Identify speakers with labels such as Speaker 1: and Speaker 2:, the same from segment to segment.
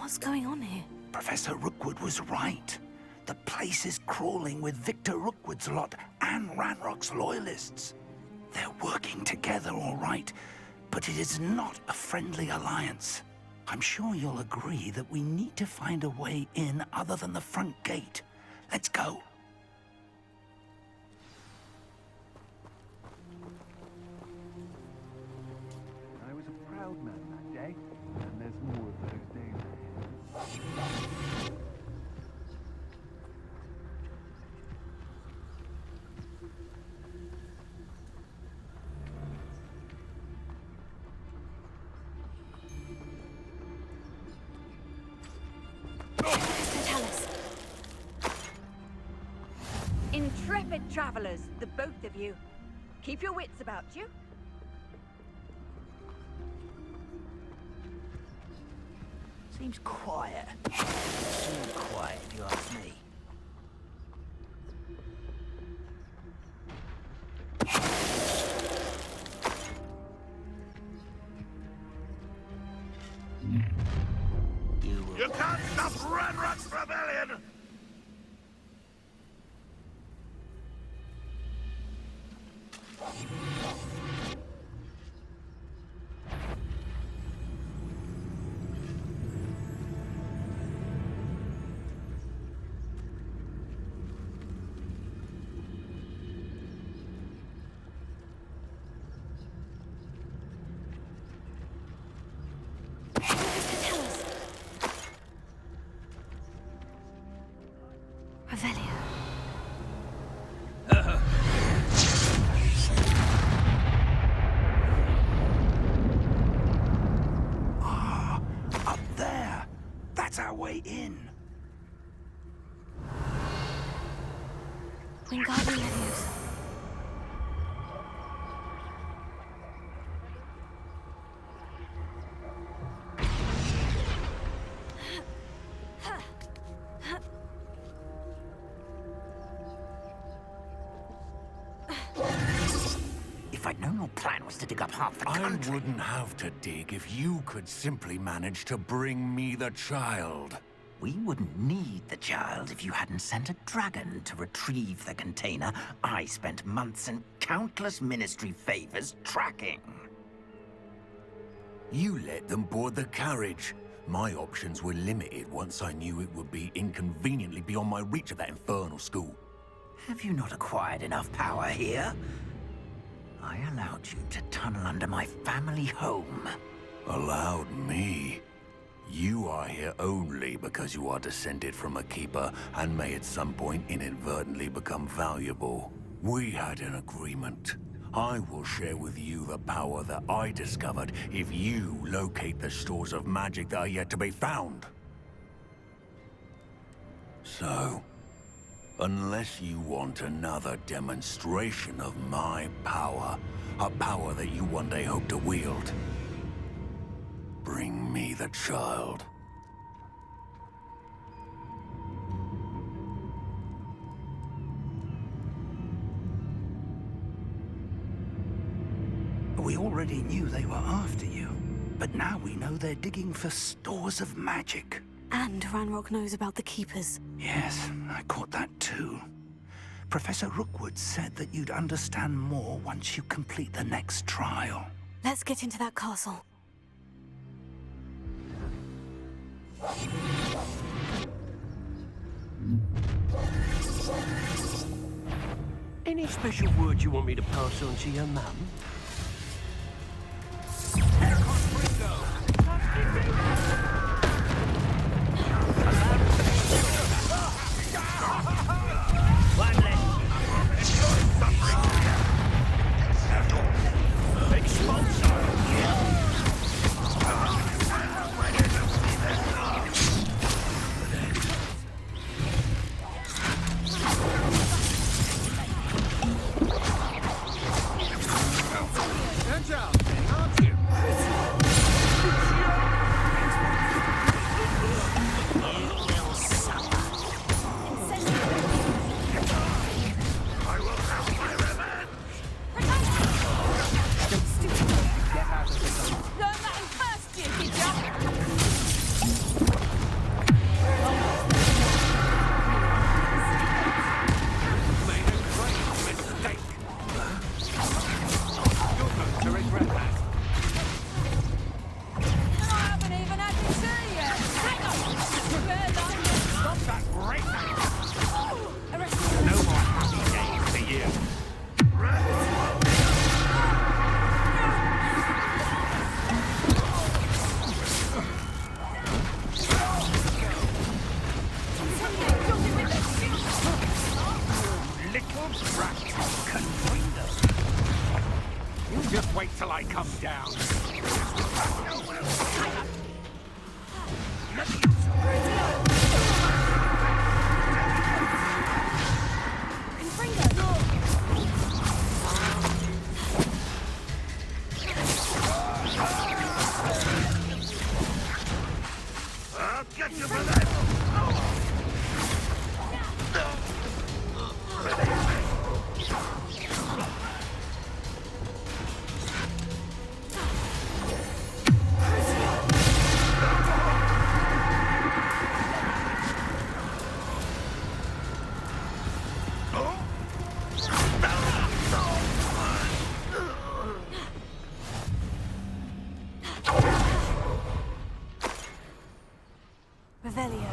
Speaker 1: What's going on here?
Speaker 2: Professor Rookwood was right. The place is crawling with Victor Rookwood's lot and Ranrock's loyalists. They're working together, all right, but it is not a friendly alliance. I'm sure you'll agree that we need to find a way in other than the front gate. Let's go.
Speaker 3: I was a proud man that day, and there's more of those days ahead.
Speaker 4: Intrepid travelers, the both of you. Keep your wits about you.
Speaker 2: Seems quiet. Too quiet, if you ask me.
Speaker 5: You can't stop Ranrock's rebellion!
Speaker 2: Our way in.
Speaker 1: Wingardium Leviosa.
Speaker 2: If I'd known your plan was to dig up half the country...
Speaker 5: I wouldn't have to dig if you could simply manage to bring me the child.
Speaker 2: We wouldn't need the child if you hadn't sent a dragon to retrieve the container I spent months and countless ministry favors tracking.
Speaker 5: You let them board the carriage. My options were limited once I knew it would be inconveniently beyond my reach at that infernal school.
Speaker 2: Have you not acquired enough power here? I allowed you to tunnel under my family home.
Speaker 5: Allowed me? You are here only because you are descended from a keeper and may at some point inadvertently become valuable. We had an agreement. I will share with you the power that I discovered if you locate the stores of magic that are yet to be found. So, unless you want another demonstration of my power, a power that you one day hope to wield, bring me the child.
Speaker 2: We already knew they were after you, but now we know they're digging for stores of magic.
Speaker 1: And Ranrock knows about the Keepers.
Speaker 2: Yes, I caught that too. Professor Rookwood said that you'd understand more once you complete the next trial.
Speaker 1: Let's get into that castle.
Speaker 6: Any special word you want me to pass on to your mum?
Speaker 2: down. I'll get you for that!
Speaker 1: Revelio.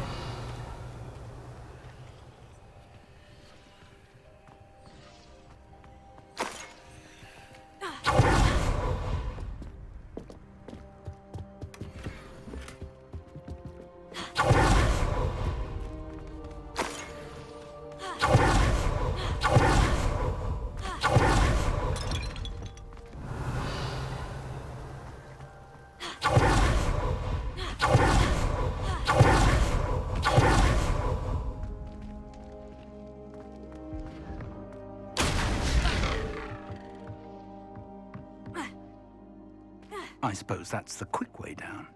Speaker 2: I suppose that's the quick way down.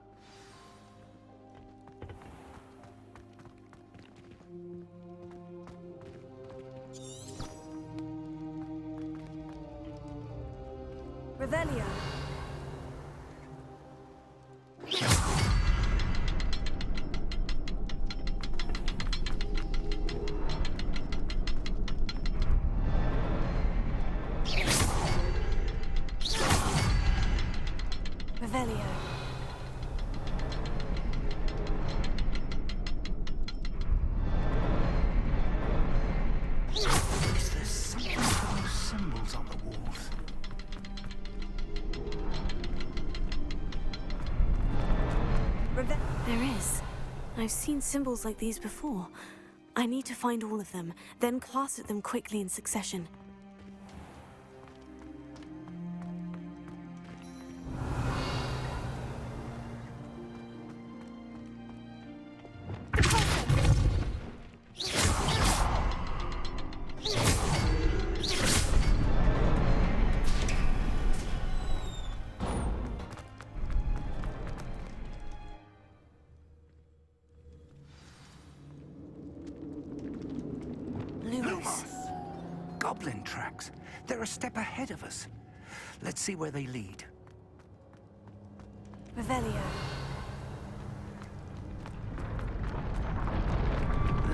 Speaker 1: Revelio. Revelio.
Speaker 2: Is there something to those symbols on the walls?
Speaker 1: There is. I've seen symbols like these before. I need to find all of them, then class at them quickly in succession.
Speaker 2: Goblin tracks. They're a step ahead of us. Let's see where they lead.
Speaker 1: Revelio.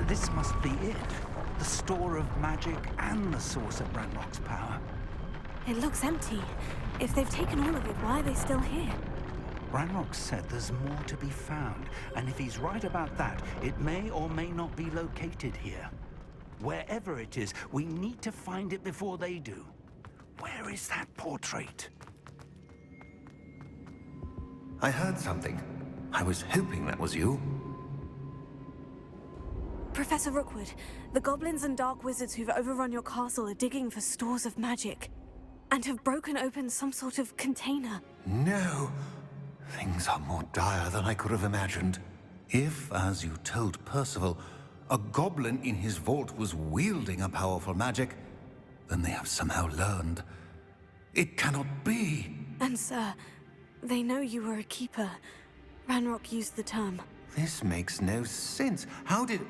Speaker 2: This must be it. The store of magic and the source of Ranrock's power.
Speaker 1: It looks empty. If they've taken all of it, why are they still here?
Speaker 2: Ranrock said there's more to be found, and if he's right about that, it may or may not be located here. Wherever it is, we need to find it before they do. Where is that portrait?
Speaker 5: I heard something. I was hoping that was you.
Speaker 1: Professor Rookwood, the goblins and dark wizards who've overrun your castle are digging for stores of magic, and have broken open some sort of container.
Speaker 5: No. Things are more dire than I could have imagined. If, as you told Percival, a goblin in his vault was wielding a powerful magic, then they have somehow learned. It cannot be.
Speaker 1: And sir, they know you were a keeper. Ranrock used the term.
Speaker 5: This makes no sense. How did...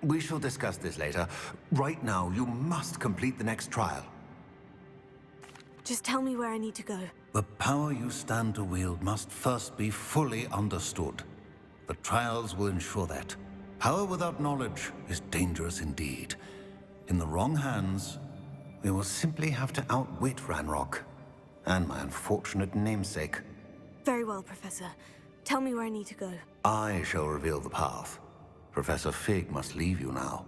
Speaker 5: We shall discuss this later. Right now, you must complete the next trial.
Speaker 1: Just tell me where I need to go.
Speaker 5: The power you stand to wield must first be fully understood. The trials will ensure that. Power without knowledge is dangerous indeed. In the wrong hands, we will simply have to outwit Ranrock and my unfortunate namesake.
Speaker 1: Very well, Professor. Tell me where I need to go.
Speaker 5: I shall reveal the path. Professor Fig must leave you now.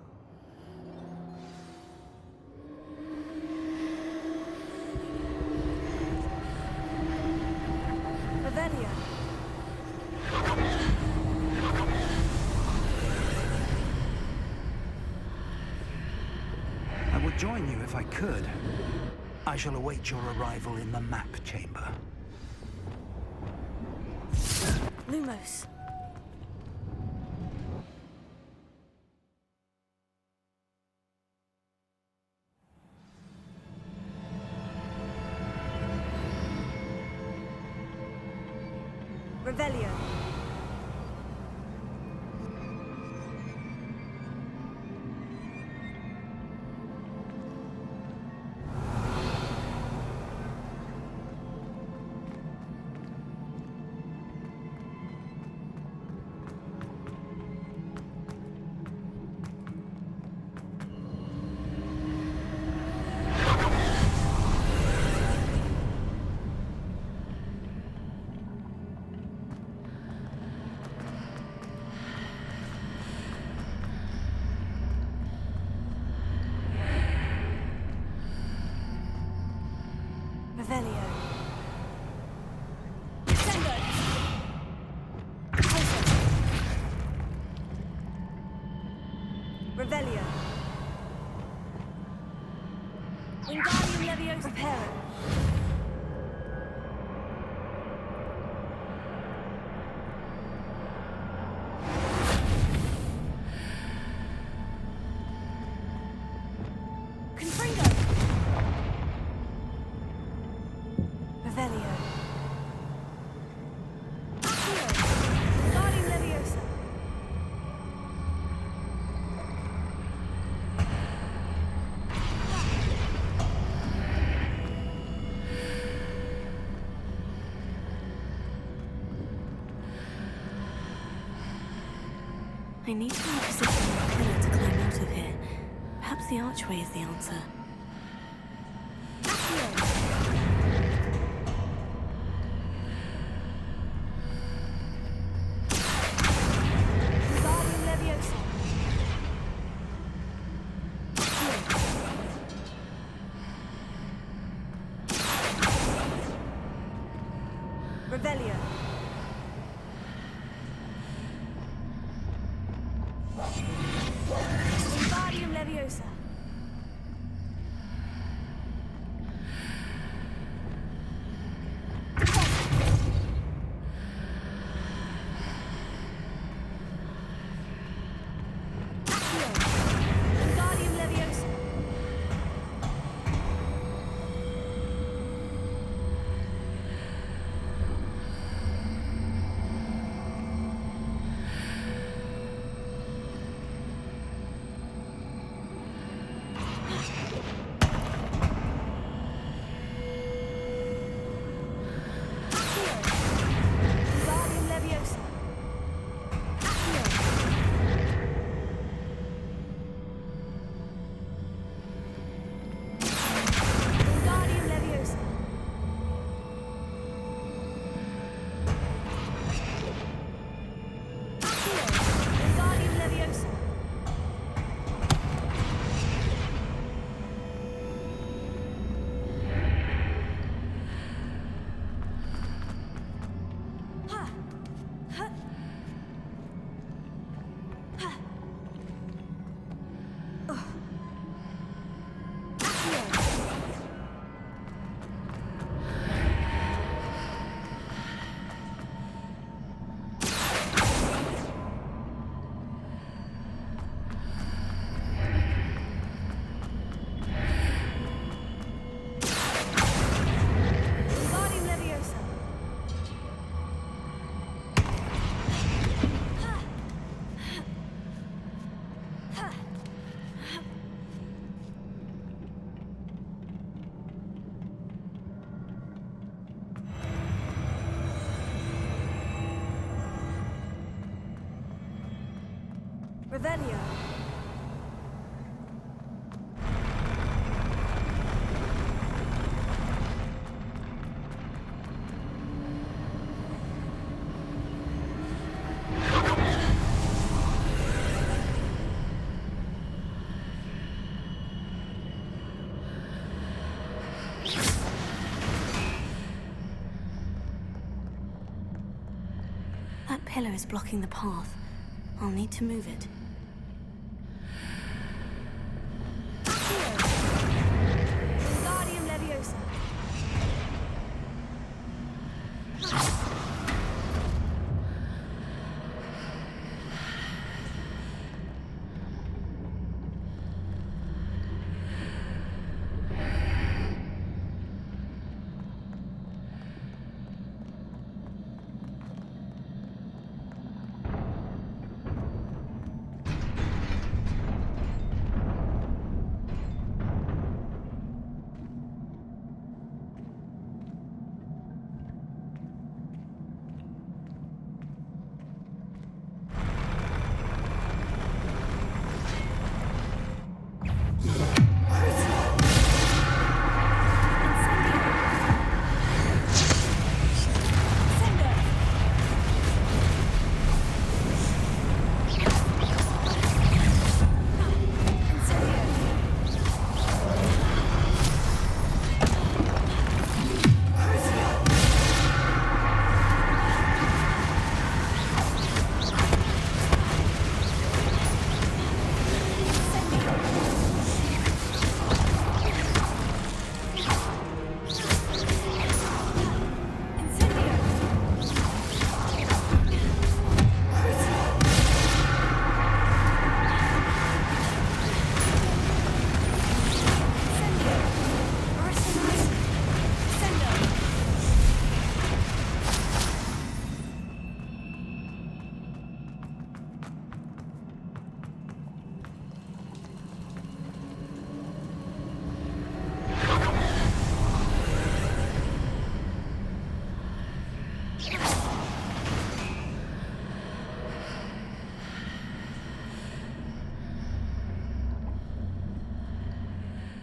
Speaker 1: Revelio.
Speaker 2: I would join you if I could. I shall await your arrival in the map chamber.
Speaker 1: Lumos. Revelio. Revelio. Descendo. Closer. Revelio. Wingardium Leviosa. Reparo. Confringo. Revelio. Accio. Wingardium Leviosa. I need to reposition the pillar to climb out of here. Perhaps the archway is the answer. Accio. Wingardium Leviosa. Accio. Revelio. Wingardium Leviosa. Accio. Wingardium Leviosa. Wingardium Leviosa. Wingardium Leviosa. Wingardium Leviosa. Ha! Ha! Ha! Oh. Accio. Wingardium Leviosa. Ha! Ha! Revelio. That pillar is blocking the path. I'll need to move it. Wingardium Leviosa.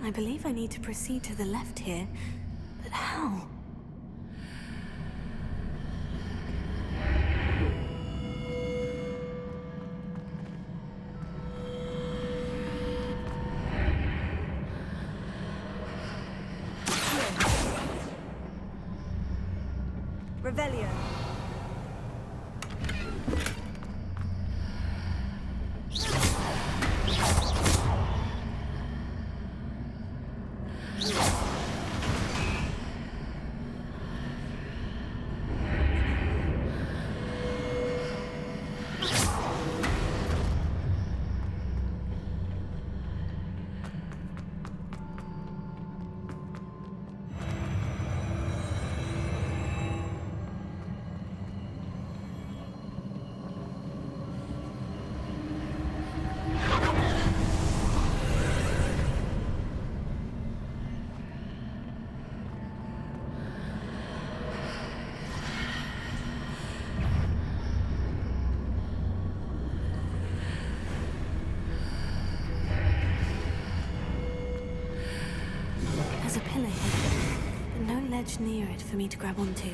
Speaker 1: I believe I need to proceed to the left here, but how?
Speaker 4: Revelio.
Speaker 1: There's a pillar here, but no ledge near it for me to grab onto.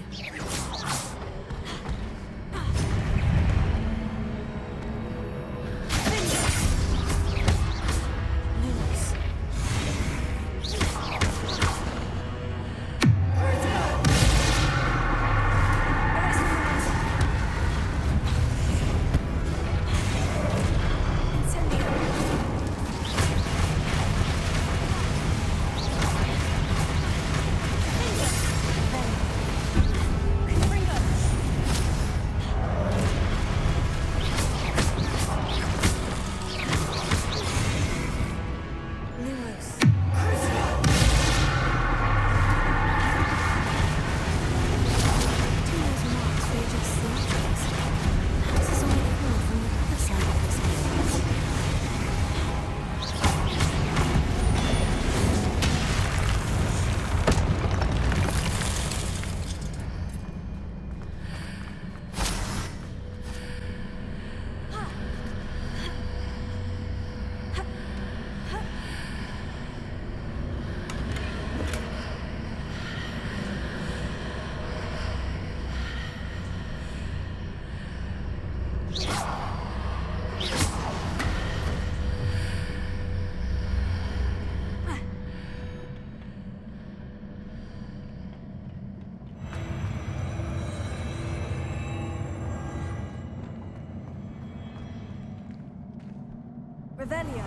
Speaker 1: Lumos.
Speaker 4: Revelio.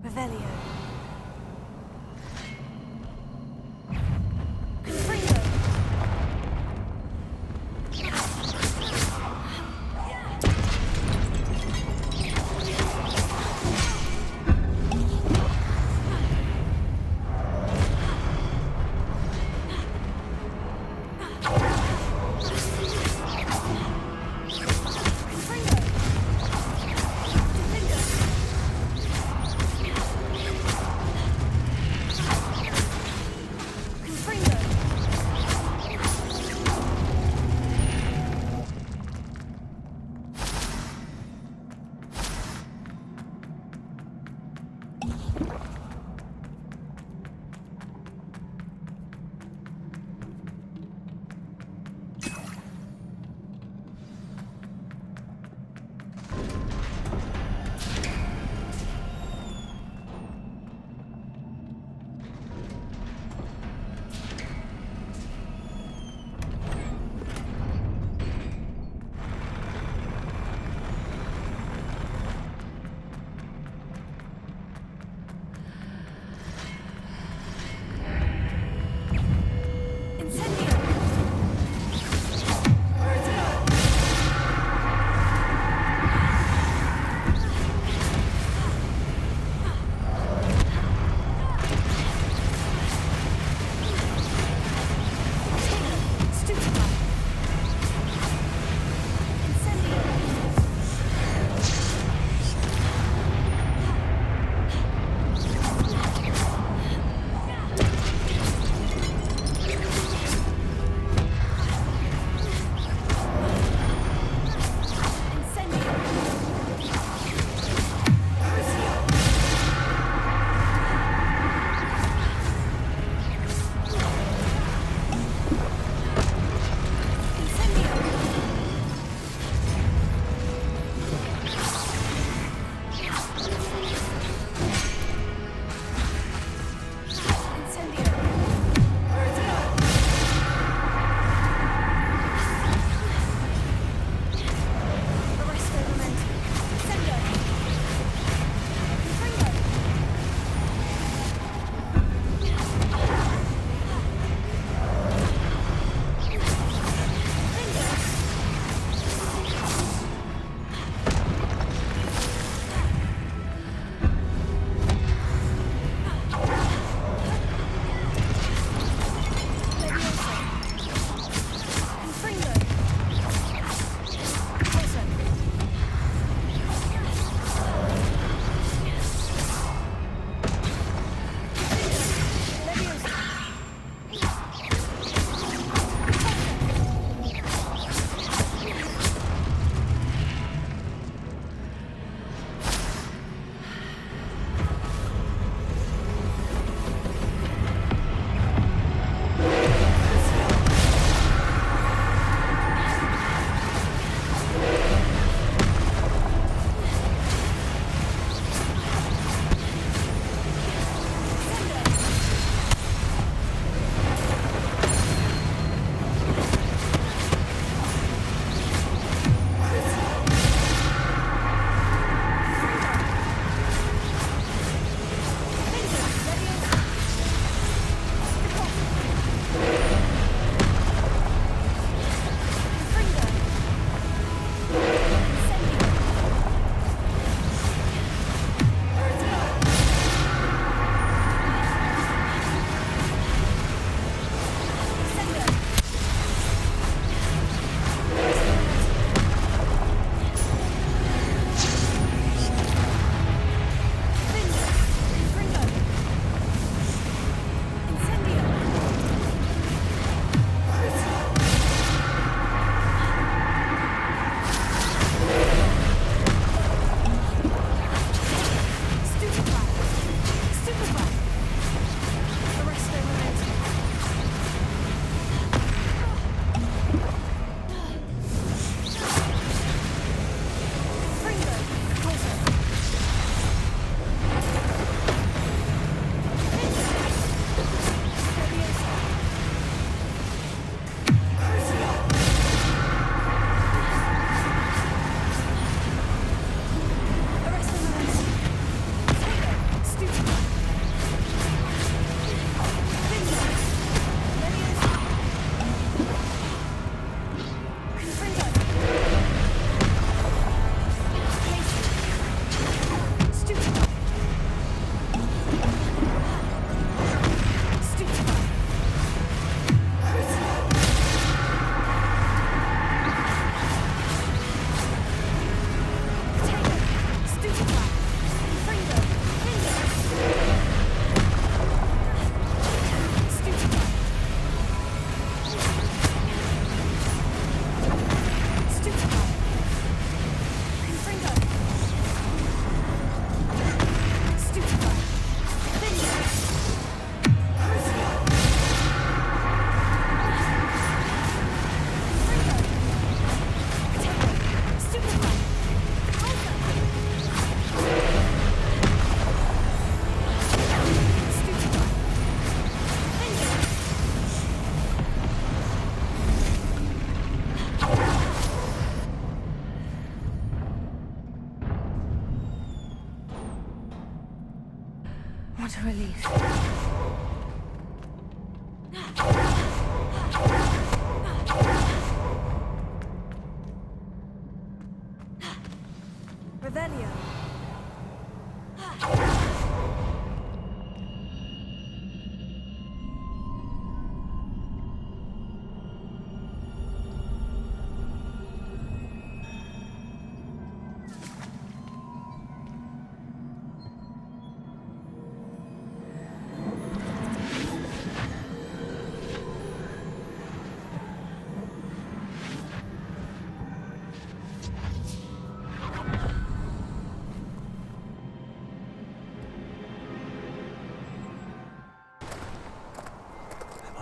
Speaker 4: Revelio.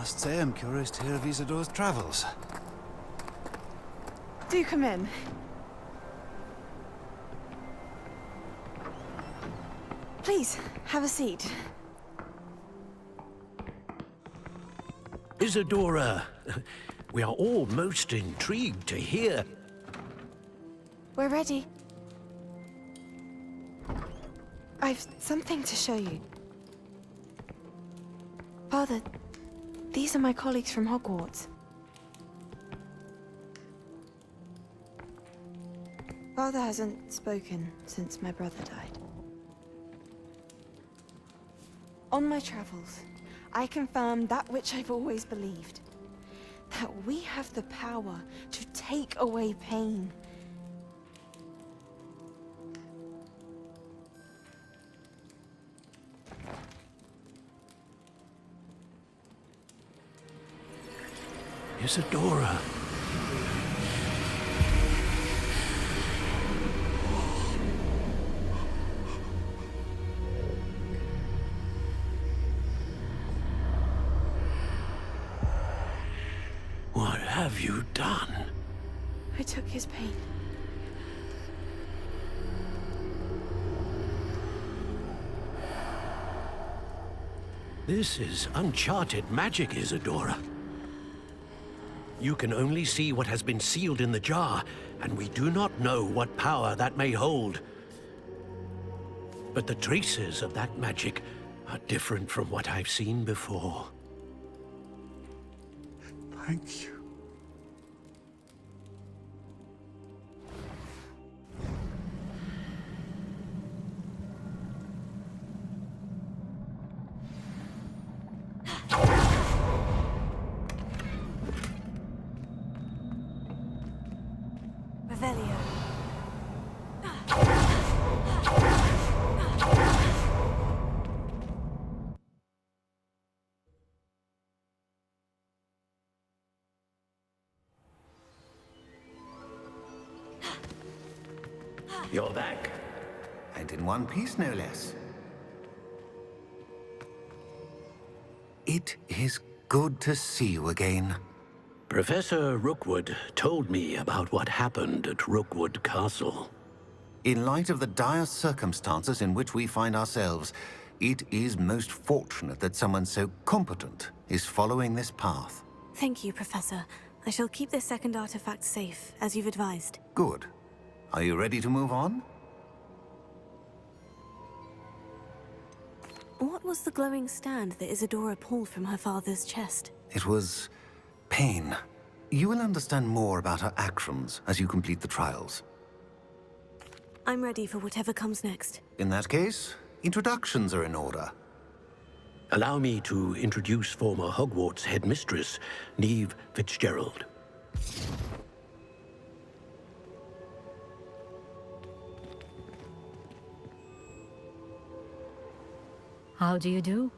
Speaker 7: Must say I'm curious to hear of Isadore's travels.
Speaker 8: Do come in. Please, have a seat.
Speaker 6: Isadora, we are all most intrigued to hear.
Speaker 8: We're ready. I've something to show you. Father, these are my colleagues from Hogwarts. Father hasn't spoken since my brother died. On my travels, I confirmed that which I've always believed. That we have the power to take away pain.
Speaker 6: Isadora. What have you done?
Speaker 8: I took his pain.
Speaker 6: This is uncharted magic, Isadora. You can only see what has been sealed in the jar, and we do not know what power that may hold. But the traces of that magic are different from what I've seen before.
Speaker 2: Thank you.
Speaker 1: Revelio.
Speaker 6: You're back.
Speaker 5: And in one piece, no less. It is good to see you again.
Speaker 6: Professor Rookwood told me about what happened at Rookwood Castle.
Speaker 5: In light of the dire circumstances in which we find ourselves, it is most fortunate that someone so competent is following this path.
Speaker 1: Thank you, Professor. I shall keep this second artifact safe, as you've advised.
Speaker 5: Good. Are you ready to move on?
Speaker 1: What was the glowing stand that Isadora pulled from her father's chest?
Speaker 5: It was pain. You will understand more about her actions as you complete the trials.
Speaker 1: I'm ready for whatever comes next.
Speaker 5: In that case, introductions are in order.
Speaker 6: Allow me to introduce former Hogwarts headmistress, Neve Fitzgerald.
Speaker 9: How do you do?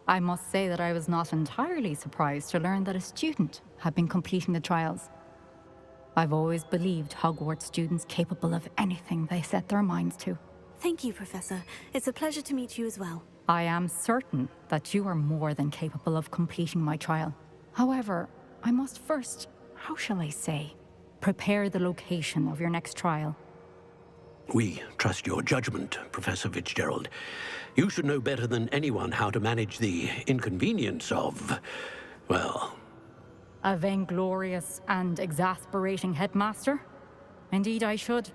Speaker 9: I must say that I was not entirely surprised to learn that a student had been completing the trials. I've always believed Hogwarts students capable of anything they set their minds to.
Speaker 1: Thank you, Professor. It's a pleasure to meet you as well.
Speaker 9: I am certain that you are more than capable of completing my trial. However, I must first, how shall I say, prepare the location of your next trial.
Speaker 6: We trust your judgment, Professor Fitzgerald. You should know better than anyone how to manage the inconvenience of, well...
Speaker 9: A vainglorious and exasperating headmaster? Indeed I should.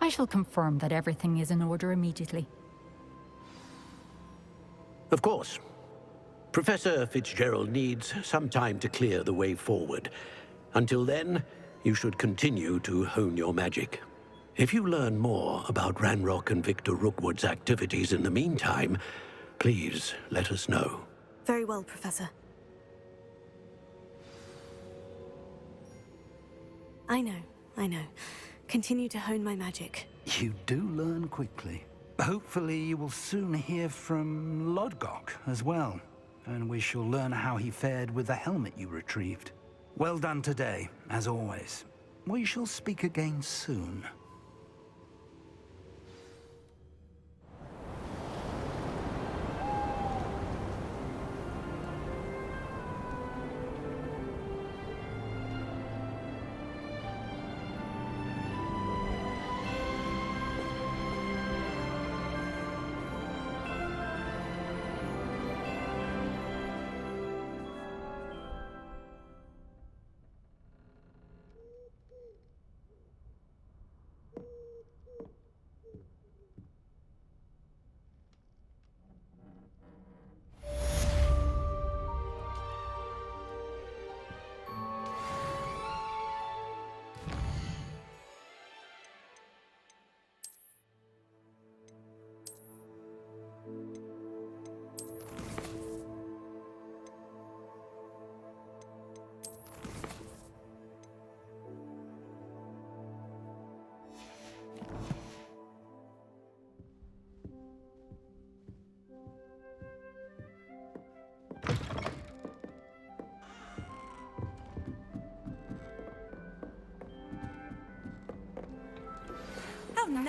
Speaker 9: I shall confirm that everything is in order immediately.
Speaker 6: Of course. Professor Fitzgerald needs some time to clear the way forward. Until then, you should continue to hone your magic. If you learn more about Ranrock and Victor Rookwood's activities in the meantime, please let us know.
Speaker 1: Very well, Professor. I know. Continue to hone my magic.
Speaker 2: You do learn quickly. Hopefully you will soon hear from Lodgok as well, and we shall learn how he fared with the helmet you retrieved. Well done today, as always. We shall speak again soon.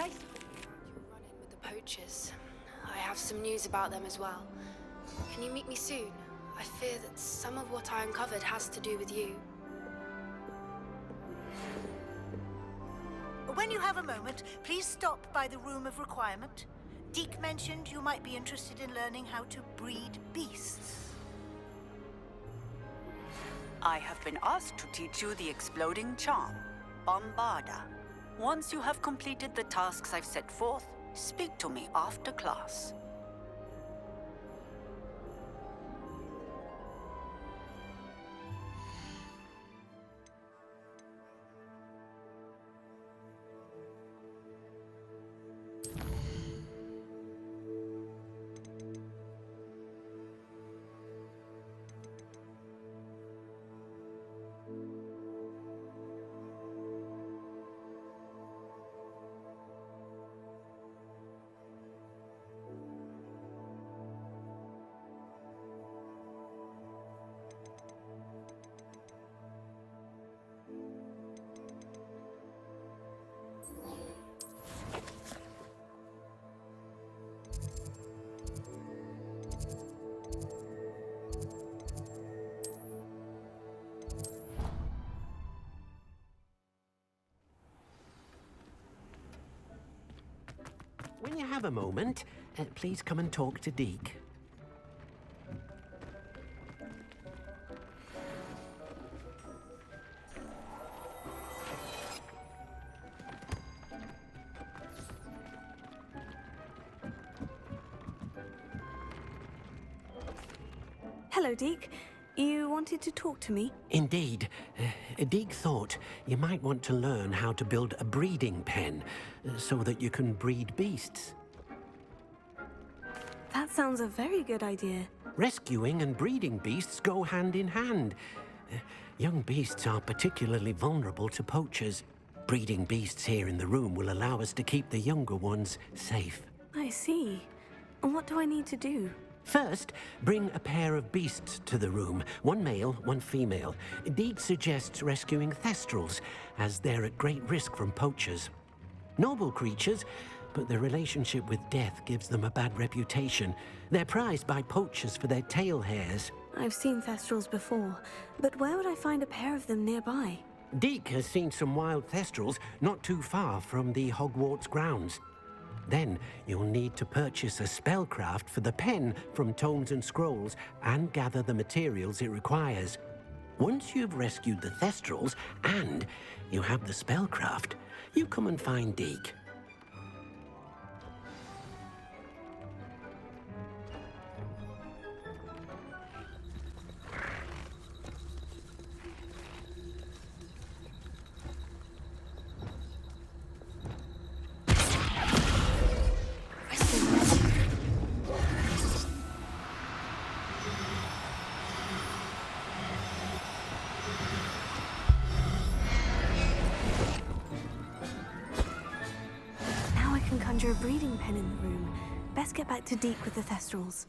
Speaker 4: nice.
Speaker 10: You'll run in with the poachers. I have some news about them as well. Can you meet me soon? I fear that some of what I uncovered has to do with you.
Speaker 11: When you have a moment, please stop by the Room of Requirement. Deke mentioned you might be interested in learning how to breed beasts.
Speaker 12: I have been asked to teach you the exploding charm, Bombarda. Once you have completed the tasks I've set forth, speak to me after class.
Speaker 6: When you have a moment, please come and talk to Deke.
Speaker 1: Hello, Deke. You wanted to talk to me?
Speaker 6: Indeed. Deke thought you might want to learn how to build a breeding pen so that you can breed beasts.
Speaker 1: That sounds a very good idea.
Speaker 6: Rescuing and breeding beasts go hand in hand. Young beasts are particularly vulnerable to poachers. Breeding beasts here in the room will allow us to keep the younger ones safe.
Speaker 1: I see. And what do I need to do?
Speaker 6: First, bring a pair of beasts to the room. One male, one female. Deke suggests rescuing thestrals, as they're at great risk from poachers. Noble creatures, but their relationship with death gives them a bad reputation. They're prized by poachers for their tail hairs.
Speaker 1: I've seen thestrals before, but where would I find a pair of them nearby?
Speaker 6: Deke has seen some wild thestrals not too far from the Hogwarts grounds. Then you'll need to purchase a spellcraft for the pen from Tomes and Scrolls and gather the materials it requires. Once you've rescued the thestrals and you have the spellcraft, you come and find Deke.
Speaker 1: Conjure a breeding pen in the room. Best get back to Deke with the thestrals.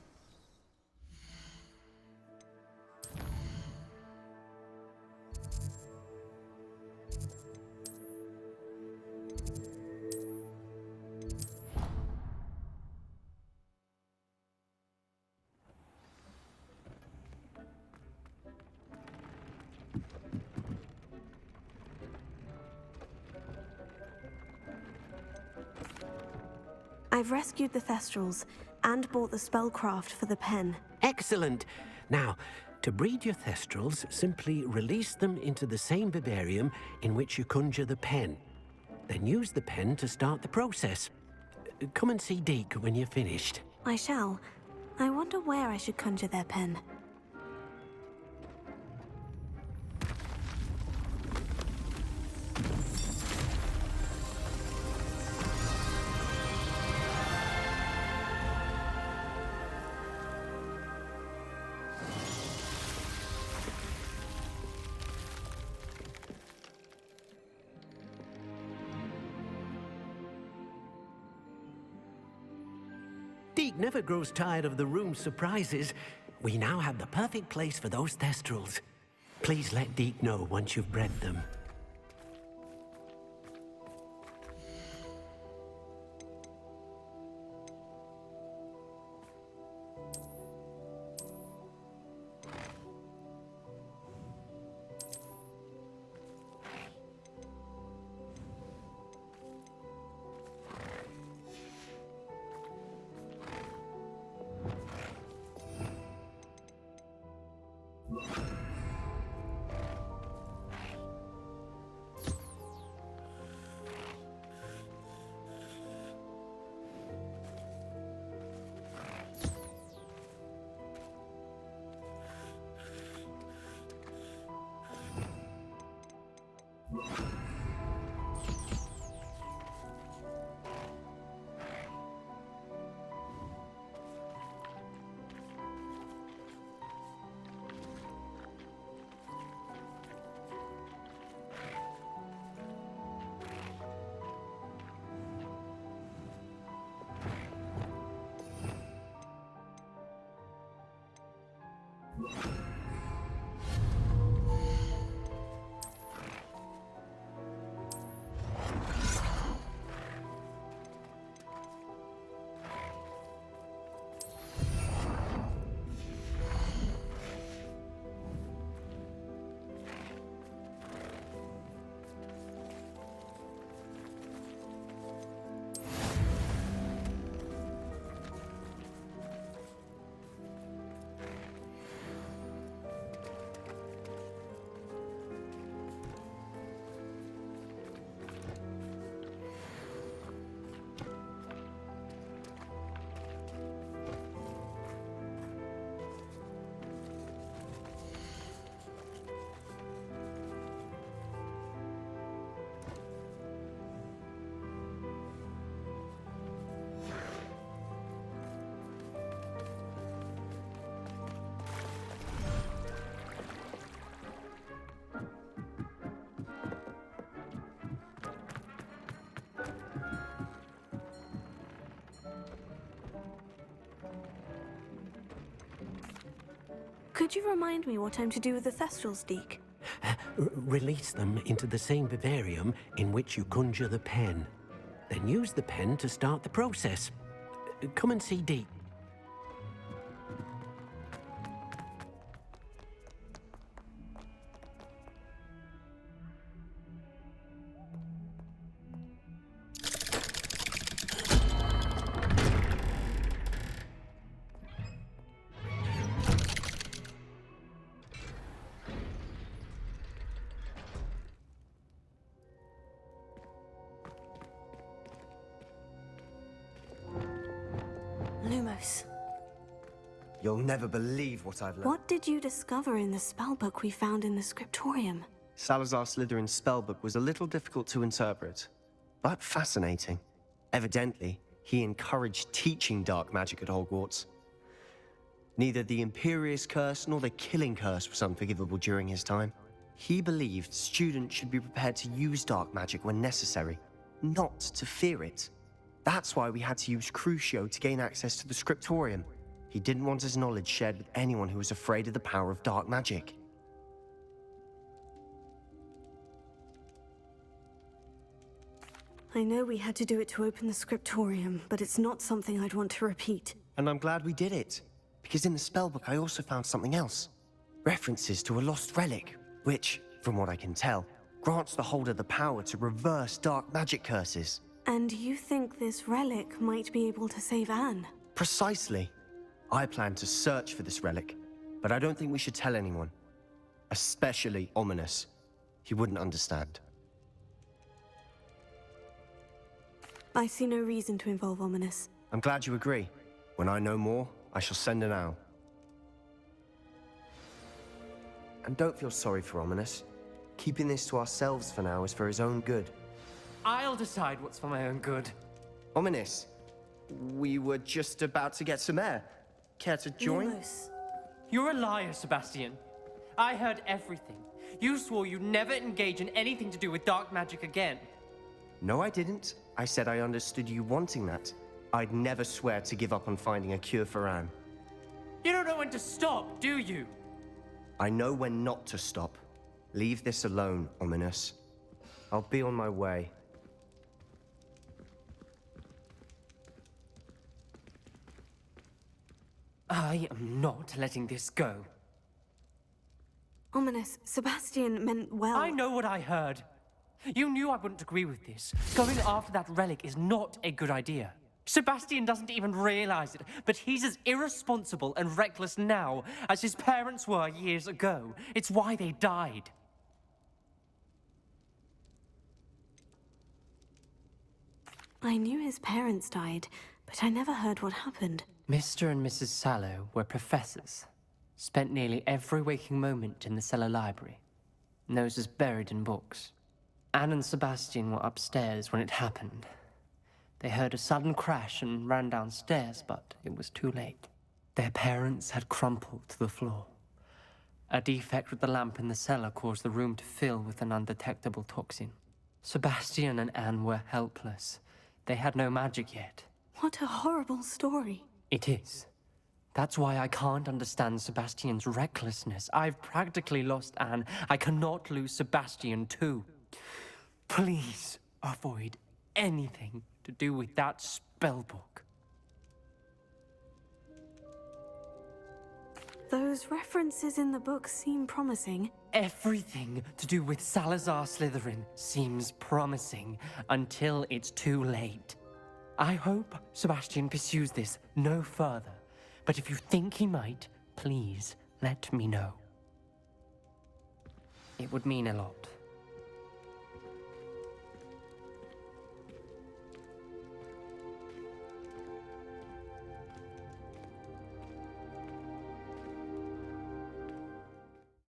Speaker 1: I've rescued the thestrals and bought the spellcraft for the pen.
Speaker 6: Excellent! Now, to breed your thestrals, simply release them into the same vivarium in which you conjure the pen. Then use the pen to start the process. Come and see Deke when you're finished.
Speaker 1: I shall. I wonder where I should conjure their pen.
Speaker 6: Deke never grows tired of the room's surprises. We now have the perfect place for those thestrals. Please let Deke know once you've bred them.
Speaker 1: Could you remind me what I'm to do with the Thestrals, Deke?
Speaker 6: Release them into the same vivarium in which you conjure the pen. Then use the pen to start the process. Come and see Deke.
Speaker 1: Lumos.
Speaker 13: You'll never believe what I've learned.
Speaker 1: What did you discover in the spellbook we found in the scriptorium?
Speaker 13: Salazar Slytherin's spellbook was a little difficult to interpret, but fascinating. Evidently, he encouraged teaching dark magic at Hogwarts. Neither the Imperious Curse nor the Killing Curse was unforgivable during his time. He believed students should be prepared to use dark magic when necessary, not to fear it. That's why we had to use Crucio to gain access to the scriptorium. He didn't want his knowledge shared with anyone who was afraid of the power of dark magic.
Speaker 1: I know we had to do it to open the scriptorium, but it's not something I'd want to repeat.
Speaker 13: And I'm glad we did it, because in the spellbook I also found something else. References to a lost relic, which, from what I can tell, grants the holder the power to reverse dark magic curses.
Speaker 1: And you think this relic might be able to save Anne?
Speaker 13: Precisely. I plan to search for this relic, but I don't think we should tell anyone. Especially Ominous. He wouldn't understand.
Speaker 1: I see no reason to involve Ominous.
Speaker 13: I'm glad you agree. When I know more, I shall send an owl. And don't feel sorry for Ominous. Keeping this to ourselves for now is for his own good.
Speaker 14: I'll decide what's for my own good.
Speaker 13: Ominous, we were just about to get some air. Care to join?
Speaker 1: Lumos.
Speaker 14: You're a liar, Sebastian. I heard everything. You swore you'd never engage in anything to do with dark magic again.
Speaker 13: No, I didn't. I said I understood you wanting that. I'd never swear to give up on finding a cure for Anne.
Speaker 14: You don't know when to stop, do you?
Speaker 13: I know when not to stop. Leave this alone, Ominous. I'll be on my way.
Speaker 14: I am not letting this go.
Speaker 1: Ominous, Sebastian meant well.
Speaker 14: I know what I heard. You knew I wouldn't agree with this. Going after that relic is not a good idea. Sebastian doesn't even realize it, but he's as irresponsible and reckless now as his parents were years ago. It's why they died.
Speaker 1: I knew his parents died, but I never heard what happened.
Speaker 14: Mr. and Mrs. Sallow were professors. Spent nearly every waking moment in the cellar library. Noses buried in books. Anne and Sebastian were upstairs when it happened. They heard a sudden crash and ran downstairs, but it was too late. Their parents had crumpled to the floor. A defect with the lamp in the cellar caused the room to fill with an undetectable toxin. Sebastian and Anne were helpless. They had no magic yet.
Speaker 1: What a horrible story.
Speaker 14: It is. That's why I can't understand Sebastian's recklessness. I've practically lost Anne. I cannot lose Sebastian too. Please avoid anything to do with that spellbook.
Speaker 1: Those references in the book seem promising.
Speaker 14: Everything to do with Salazar Slytherin seems promising until it's too late. I hope Sebastian pursues this no further, but if you think he might, please let me know. It would mean a lot.